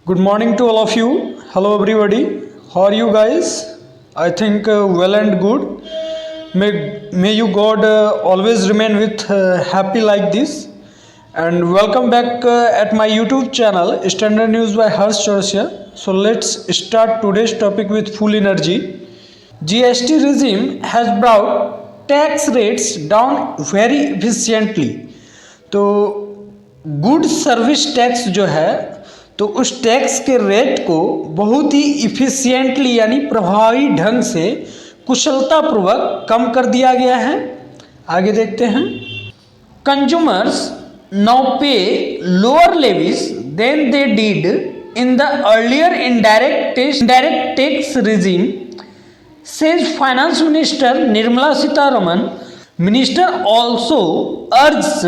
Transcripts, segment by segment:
Good morning to all of you. Hello, everybody. How are you guys? I think well and good. May you God always remain with happy like this. And welcome back at my YouTube channel, Standard News by Harsh Chaurasia. So let's start today's topic with full energy. GST regime has brought tax rates down very efficiently. तो good service tax जो है तो उस tax के rate को बहुत ही efficiently यानी प्रभावी ढंग से कुशलतापूर्वक कम कर दिया गया है। आगे देखते हैं। Consumers now pay lower levies than they did in the earlier indirect tax regime, says Finance Minister Nirmala Sitharaman. Minister also urges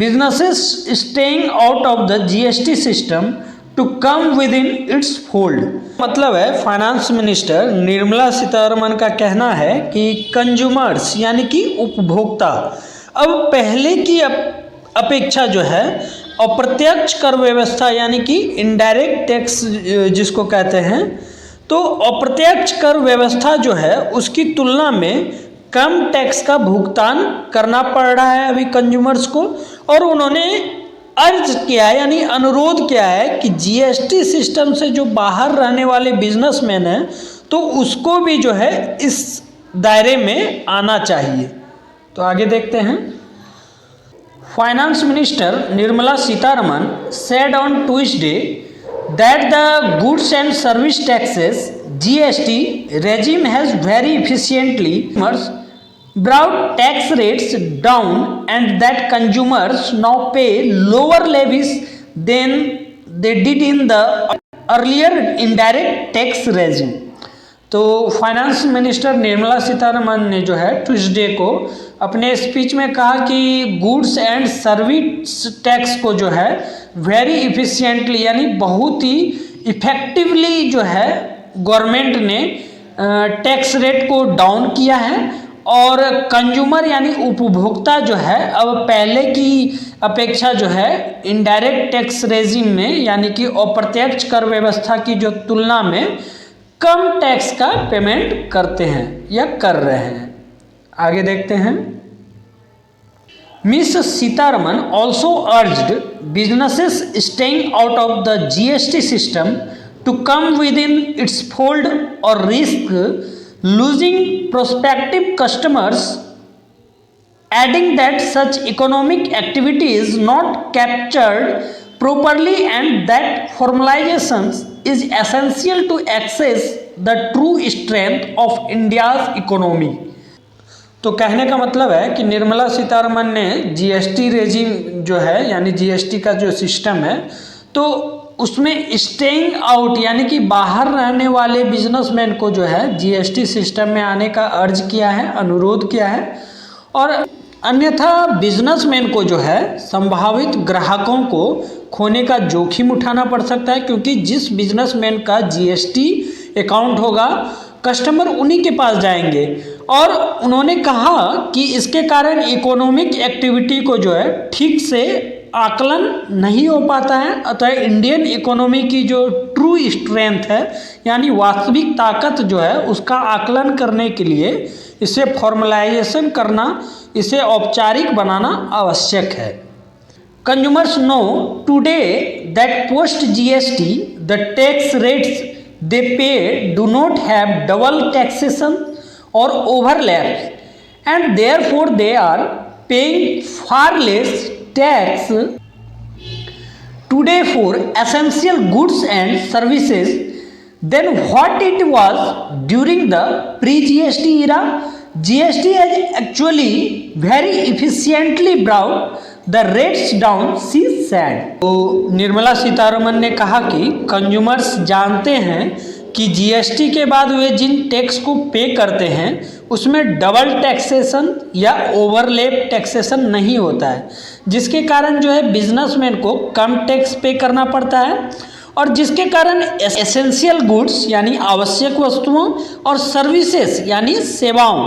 businesses staying out of the GST system to come within its fold. मतलब है finance minister Nirmala Sitharaman का कहना है कि consumers यानी कि उपभोक्ता अब पहले की अपेक्षा जो है अप्रत्यक्ष कर व्यवस्था यानी कि इनडायरेक्ट टैक्स जिसको कहते हैं, तो अप्रत्यक्ष कर व्यवस्था जो है उसकी तुलना में कम टैक्स का भुगतान करना पड़ रहा है अभी कंज्यूमर्स को। और उन्होंने अर्ज किया है यानी अनुरोध किया है कि जीएसटी सिस्टम से जो बाहर रहने वाले बिजनेसमैन हैं तो उसको भी जो है इस दायरे में आना चाहिए। तो आगे देखते हैं। Finance minister Nirmala Sitharaman said on Tuesday that the goods and service taxes GST regime has very efficiently brought tax rates down and that consumers now pay lower levies than they did in the earlier indirect tax regime. तो finance minister Nirmala Sitharaman ने जो है Tuesday को अपने speech में कहा कि goods and service tax को जो है वेरी इफिशिएंटली यानी बहुत ही इफेक्टिवली जो है गवर्नमेंट ने टैक्स रेट को डाउन किया है और कंज्यूमर यानी उपभोक्ता जो है अब पहले की अपेक्षा जो है इनडायरेक्ट टैक्स रेजिम में यानी कि अप्रत्यक्ष कर व्यवस्था की जो तुलना में कम टैक्स का पेमेंट करते हैं या कर रहे हैं। आगे देखते हैं। Miss Sitharaman also urged businesses staying out of the GST system to come within its fold और risk losing prospective customers, adding that such economic activity is not captured properly and that formalization is essential to access the true strength of India's economy. तो कहने का मतलब है कि निर्मला सीतारमन ने GST regime जो है यानी जीएसटी का जो सिस्टम है तो उसमें स्टेइंग आउट यानी कि बाहर रहने वाले बिजनेसमैन को जो है जीएसटी सिस्टम में आने का अर्ज किया है, अनुरोध किया है। और अन्यथा बिजनेसमैन को जो है संभावित ग्राहकों को खोने का जोखिम उठाना पड़ सकता है, क्योंकि जिस बिजनेसमैन का जीएसटी अकाउंट होगा कस्टमर उन्हीं के पास जाएंगे। और उन्होंने कहा कि इसके कारण इकोनॉमिक एक्टिविटी को जो है ठीक से आकलन नहीं हो पाता है। अतः इंडियन इकोनॉमी की जो ट्रू स्ट्रेंथ है यानी वास्तविक ताकत जो है उसका आकलन करने के लिए इसे फॉर्मलाइजेशन करना, इसे औपचारिक बनाना आवश्यक है। Consumers know today that post GST the tax rates they pay do not have double taxation or overlaps and therefore they are paying far less tax today for essential goods and services than what it was during the pre-GST era. GST has actually very efficiently brought the rates down, she said. तो निर्मला सीतारमन ने कहा कि consumers जानते हैं कि GST के बाद वे जिन tax को पे करते हैं उसमें डबल टैक्सेशन या ओवरलैप टैक्सेशन नहीं होता है, जिसके कारण जो है बिजनेसमैन को कम टैक्स पे करना पड़ता है और जिसके कारण एसेंशियल गुड्स यानी आवश्यक वस्तुओं और सर्विसेज यानी सेवाओं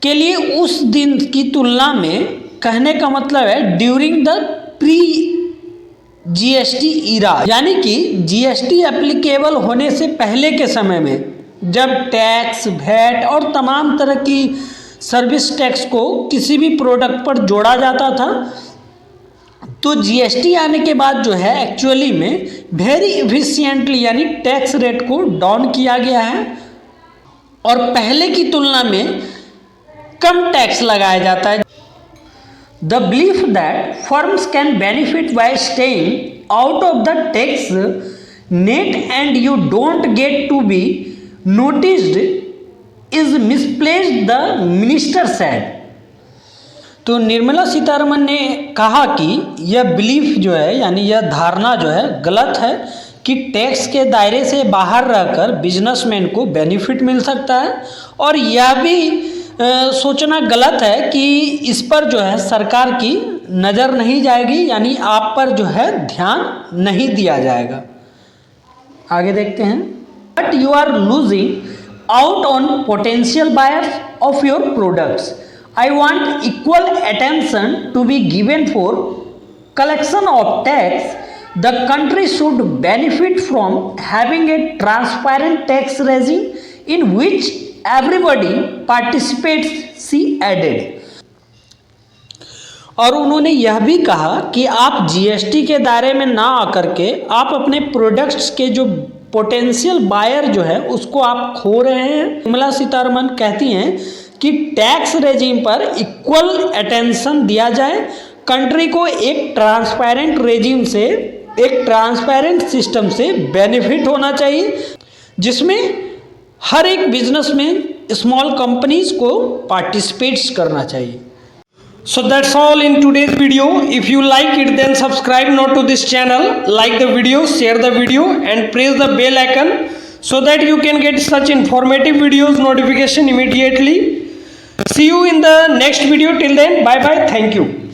के लिए उस दिन की तुलना में कहने का मतलब है during the pre GST era, यानी कि जीएसटी एप्लीकेबल होने से पहले के समय में जब टैक्स, वैट और तमाम तरह की सर्विस टैक्स को किसी भी प्रोडक्ट पर जोड़ा जाता था, तो जीएसटी आने के बाद जो है एक्चुअली में वेरी इफिशिएंटली यानी टैक्स रेट को डाउन किया गया है और पहले की तुलना में कम टैक्स लगाया जाता है। The belief that firms can benefit by staying out of the tax net and you don't get to be noticed is misplaced, the minister said. तो निर्मला सीतारमन ने कहा कि यह बिलीफ जो है यानी यह धारणा जो है गलत है कि टैक्स के दायरे से बाहर रहकर बिजनेसमैन को बेनिफिट मिल सकता है, और यह भी सोचना गलत है कि इस पर जो है सरकार की नज़र नहीं जाएगी, यानी आप पर जो है ध्यान नहीं दिया जाएगा। आगे देखते हैं। But you are losing out on potential buyers of your products. I want equal attention to be given for collection of tax. The country should benefit from having a transparent tax regime in which everybody participates, she added. और उन्होंने यह भी कहा कि आप GST के दायरे में ना आकर के आप अपने प्रोडक्ट्स के जो पोटेंशियल बायर जो है उसको आप खो रहे हैं। निर्मला सीतारमन कहती हैं कि टैक्स रेजिम पर इक्वल अटेंशन दिया जाए, कंट्री को एक ट्रांसपेरेंट रेजिम से, एक ट्रांसपेरेंट सिस्टम से बेनिफिट होना चाहिए जिसमें हर एक बिजनेस में स्मॉल कंपनीज को पार्टिसिपेट्स करना चाहिए। So that's all in today's video. If you like it, then subscribe now to this channel, like the video, share the video and press the bell icon so that you can get such informative videos notification immediately. See you in the next video. Till then, bye bye. Thank you.